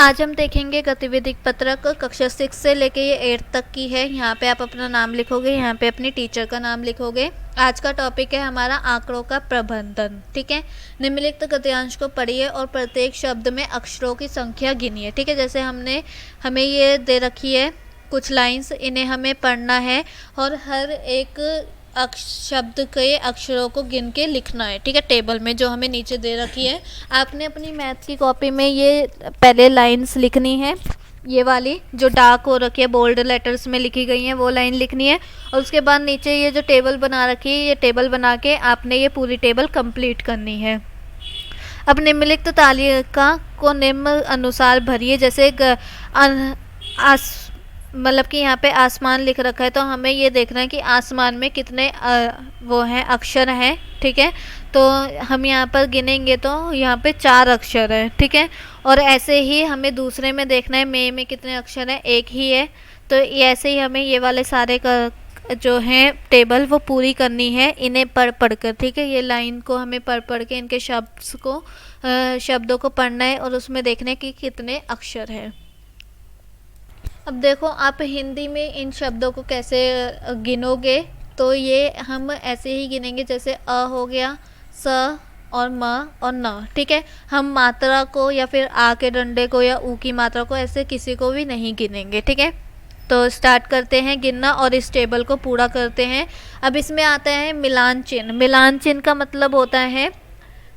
आज हम देखेंगे गतिविधि पत्रक कक्षा 6 से लेके ये 8 तक की है। यहाँ पे आप अपना नाम लिखोगे, यहाँ पे अपनी टीचर का नाम लिखोगे। आज का टॉपिक है हमारा आंकड़ों का प्रबंधन। ठीक है, निम्नलिखित गद्यांश को पढ़िए और प्रत्येक शब्द में अक्षरों की संख्या गिनिए। ठीक है, जैसे हमें ये दे रखी है कुछ लाइंस, इन्हें हमें पढ़ना है और हर एक शब्द के अक्षरों को गिन के लिखना है। ठीक है, टेबल में जो हमें नीचे दे रखी है, आपने अपनी मैथ की कॉपी में ये पहले लाइंस लिखनी है। ये वाली जो डार्क हो रखी है, बोल्ड लेटर्स में लिखी गई है, वो लाइन लिखनी है। और उसके बाद नीचे ये जो टेबल बना रखी है, ये टेबल बना के आपने ये पूरी टेबल कंप्लीट करनी है। अब निम्नलिखित तालिका को निम्न अनुसार भरिए। जैसे मतलब कि यहाँ पे आसमान लिख रखा है, तो हमें ये देखना है कि आसमान में कितने वो हैं अक्षर हैं। ठीक है, तो हम यहाँ पर गिनेंगे तो यहाँ पे 4 अक्षर हैं। ठीक है, और ऐसे ही हमें दूसरे में देखना है में कितने अक्षर हैं, 1 ही है। तो ऐसे ही हमें ये वाले सारे जो हैं टेबल वो पूरी करनी है, इन्हें पढ़ कर। ठीक है, ये लाइन को हमें पढ़ के इनके शब्दों को पढ़ना है और उसमें देखना है कि कितने अक्षर हैं। अब देखो आप हिंदी में इन शब्दों को कैसे गिनोगे, तो ये हम ऐसे ही गिनेंगे जैसे अ हो गया, स और म और न। ठीक है, हम मात्रा को या फिर आ के डंडे को या ऊ की मात्रा को ऐसे किसी को भी नहीं गिनेंगे। ठीक है, तो स्टार्ट करते हैं गिनना और इस टेबल को पूरा करते हैं। अब इसमें आता है मिलान चिन्ह। मिलान चिन्ह का मतलब होता है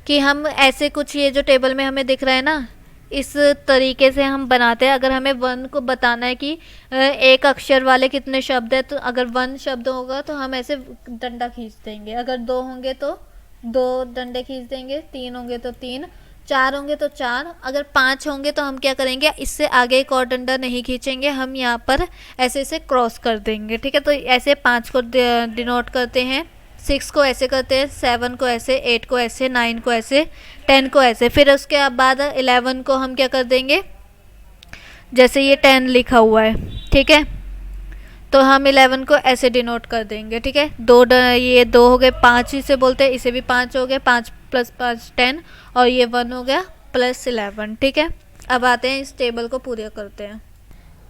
कि हम ऐसे कुछ, ये जो टेबल में हमें दिख रहा है ना, इस तरीके से हम बनाते हैं। अगर हमें 1 को बताना है कि एक अक्षर वाले कितने शब्द है, तो अगर 1 शब्द होगा तो हम ऐसे डंडा खींच देंगे। अगर 2 होंगे तो 2 डंडे खींच देंगे, 3 होंगे तो 3, 4 होंगे तो 4, अगर 5 होंगे तो हम क्या करेंगे, इससे आगे एक और डंडा नहीं खींचेंगे, हम यहाँ पर ऐसे क्रॉस कर देंगे। ठीक है, तो ऐसे 5 को डिनोट करते हैं, 6 को ऐसे करते हैं, 7 को ऐसे, 8 को ऐसे, 9 को ऐसे, 10 को ऐसे। फिर उसके बाद 11 को हम क्या कर देंगे, जैसे ये 10 लिखा हुआ है। ठीक है, तो हम 11 को ऐसे डिनोट कर देंगे। ठीक है, ये 2 हो गए, 5 इसे बोलते हैं, इसे भी 5 हो गए, 5 + 5 10, और ये 1 हो गया +11। ठीक है, अब आते हैं इस टेबल को पूरा करते हैं।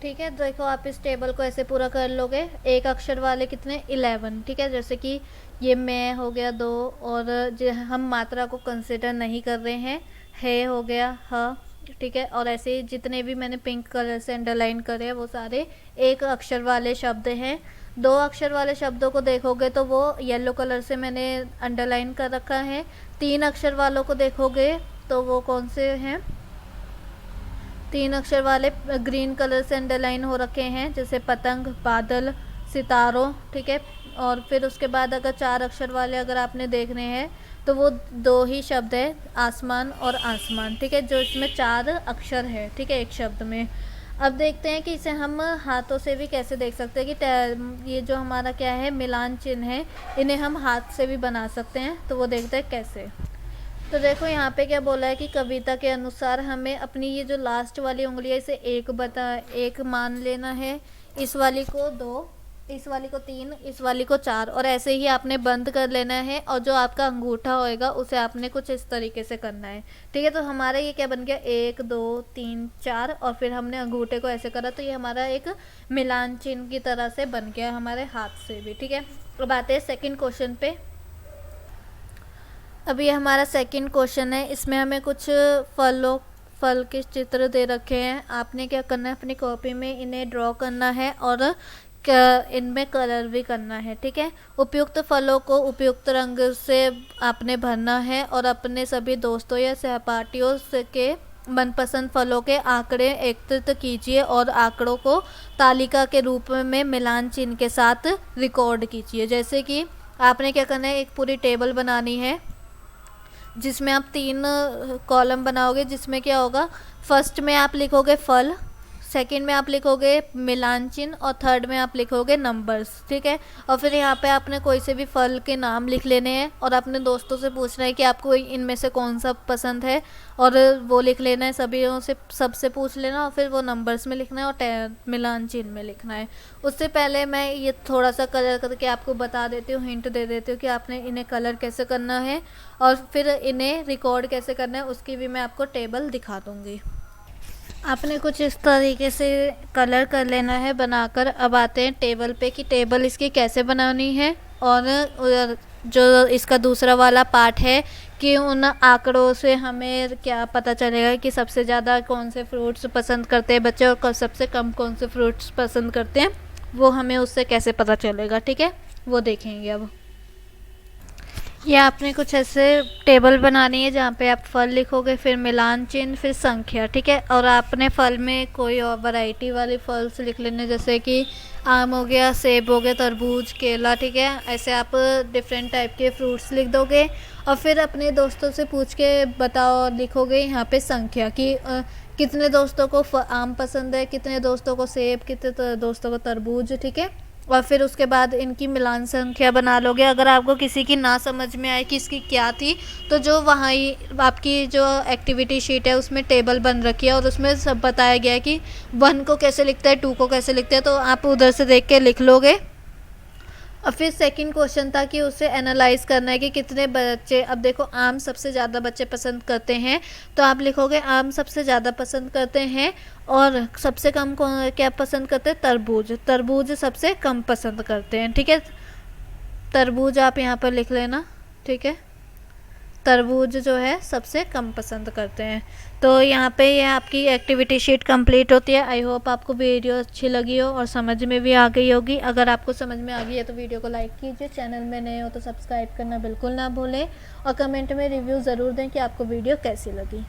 ठीक है, देखो आप इस टेबल को ऐसे पूरा कर लोगे। एक अक्षर वाले कितने, 11। ठीक है, जैसे कि ये मैं हो गया 2, और जो हम मात्रा को कंसिडर नहीं कर रहे हैं, है हो गया ह। ठीक है, और ऐसे जितने भी मैंने पिंक कलर से अंडरलाइन करे हैं वो सारे एक अक्षर वाले शब्द हैं। 2 अक्षर वाले शब्दों को देखोगे तो वो येलो कलर से मैंने अंडरलाइन कर रखा है। 3 अक्षर वालों को देखोगे तो वो कौन से हैं, 3 अक्षर वाले ग्रीन कलर से अंडरलाइन हो रखे हैं, जैसे पतंग, बादल, सितारों। ठीक है, और फिर उसके बाद अगर 4 अक्षर वाले अगर आपने देखने हैं तो वो 2 ही शब्द है, आसमान और आसमान। ठीक है, जो इसमें 4 अक्षर है। ठीक है, एक शब्द में। अब देखते हैं कि इसे हम हाथों से भी कैसे देख सकते हैं कि ये जो हमारा क्या है, मिलान चिन्ह है, इन्हें हम हाथ से भी बना सकते हैं। तो वो देखते हैं कैसे। तो देखो यहाँ पे क्या बोला है कि कविता के अनुसार हमें अपनी ये जो लास्ट वाली उंगली है इसे एक मान लेना है, इस वाली को 2, इस वाली को 3, इस वाली को 4, और ऐसे ही आपने बंद कर लेना है। और जो आपका अंगूठा होएगा उसे आपने कुछ इस तरीके से करना है। ठीक है, तो हमारा ये क्या बन गया, 1 2 3 4, और फिर हमने अंगूठे को ऐसे करा, तो ये हमारा एक मिलान चिन्ह की तरह से बन गया हमारे हाथ से भी। ठीक है, अब आते हैं सेकेंड क्वेश्चन पे। अब ये हमारा सेकंड क्वेश्चन है, इसमें हमें कुछ फल के चित्र दे रखे हैं। आपने क्या करना है, अपनी कॉपी में इन्हें ड्रॉ करना है और इनमें कलर भी करना है। ठीक है, उपयुक्त फलों को उपयुक्त रंग से आपने भरना है और अपने सभी दोस्तों या सहपाठियों के मनपसंद फलों के आंकड़े एकत्रित कीजिए और आंकड़ों को तालिका के रूप में मिलान चिन्ह के साथ रिकॉर्ड कीजिए। जैसे कि आपने क्या करना है, एक पूरी टेबल बनानी है जिसमें आप 3 कॉलम बनाओगे, जिसमें क्या होगा, फर्स्ट में आप लिखोगे फल, सेकंड में आप लिखोगे मिलान चिन्ह, और थर्ड में आप लिखोगे नंबर्स। ठीक है, और फिर यहाँ पे आपने कोई से भी फल के नाम लिख लेने हैं और अपने दोस्तों से पूछना है कि आपको इनमें से कौन सा पसंद है, और वो लिख लेना है, सबसे पूछ लेना, और फिर वो नंबर्स में लिखना है और मिलान चिन्ह में लिखना है। उससे पहले मैं ये थोड़ा सा कलर करके आपको बता देती हूँ, हिंट दे देती हूँ कि आपने इन्हें कलर कैसे करना है और फिर इन्हें रिकॉर्ड कैसे करना है, उसकी भी मैं आपको टेबल दिखा दूँगी। आपने कुछ इस तरीके से कलर कर लेना है बनाकर। अब आते हैं टेबल पे कि टेबल इसकी कैसे बनानी है, और जो इसका दूसरा वाला पार्ट है कि उन आंकड़ों से हमें क्या पता चलेगा कि सबसे ज़्यादा कौन से फ्रूट्स पसंद करते हैं बच्चे और सबसे कम कौन से फ्रूट्स पसंद करते हैं, वो हमें उससे कैसे पता चलेगा। ठीक है, वो देखेंगे अब। ये आपने कुछ ऐसे टेबल बनानी है जहाँ पे आप फल लिखोगे, फिर मिलान चिन्ह, फिर संख्या। ठीक है, और आपने फल में कोई और वैरायटी वाले फल्स लिख लेने, जैसे कि आम हो गया, सेब हो गया, तरबूज, केला। ठीक है, ऐसे आप डिफरेंट टाइप के फ्रूट्स लिख दोगे और फिर अपने दोस्तों से पूछ के बताओ, लिखोगे यहाँ पे संख्या कि कितने दोस्तों को आम पसंद है, कितने दोस्तों को सेब, कितने दोस्तों को तरबूज। ठीक है, और फिर उसके बाद इनकी मिलान संख्या बना लोगे। अगर आपको किसी की ना समझ में आए कि इसकी क्या थी, तो जो वहाँ ही आपकी जो एक्टिविटी शीट है उसमें टेबल बन रखी है और उसमें सब बताया गया है कि 1 को कैसे लिखता है, 2 को कैसे लिखते हैं, तो आप उधर से देख के लिख लोगे। और फिर सेकंड क्वेश्चन था कि उसे एनालाइज करना है कि कितने बच्चे, अब देखो आम सबसे ज़्यादा बच्चे पसंद करते हैं, तो आप लिखोगे आम सबसे ज़्यादा पसंद करते हैं, और सबसे कम क्या पसंद करते हैं, तरबूज। तरबूज सबसे कम पसंद करते हैं। ठीक है, तरबूज आप यहाँ पर लिख लेना। ठीक है, तरबूज जो है सबसे कम पसंद करते हैं। तो यहाँ पे ये आपकी एक्टिविटी शीट कंप्लीट होती है। आई होप आपको वीडियो अच्छी लगी हो और समझ में भी आ गई होगी। अगर आपको समझ में आ गई है तो वीडियो को लाइक कीजिए, चैनल में नए हो तो सब्सक्राइब करना बिल्कुल ना भूलें, और कमेंट में रिव्यू ज़रूर दें कि आपको वीडियो कैसी लगी।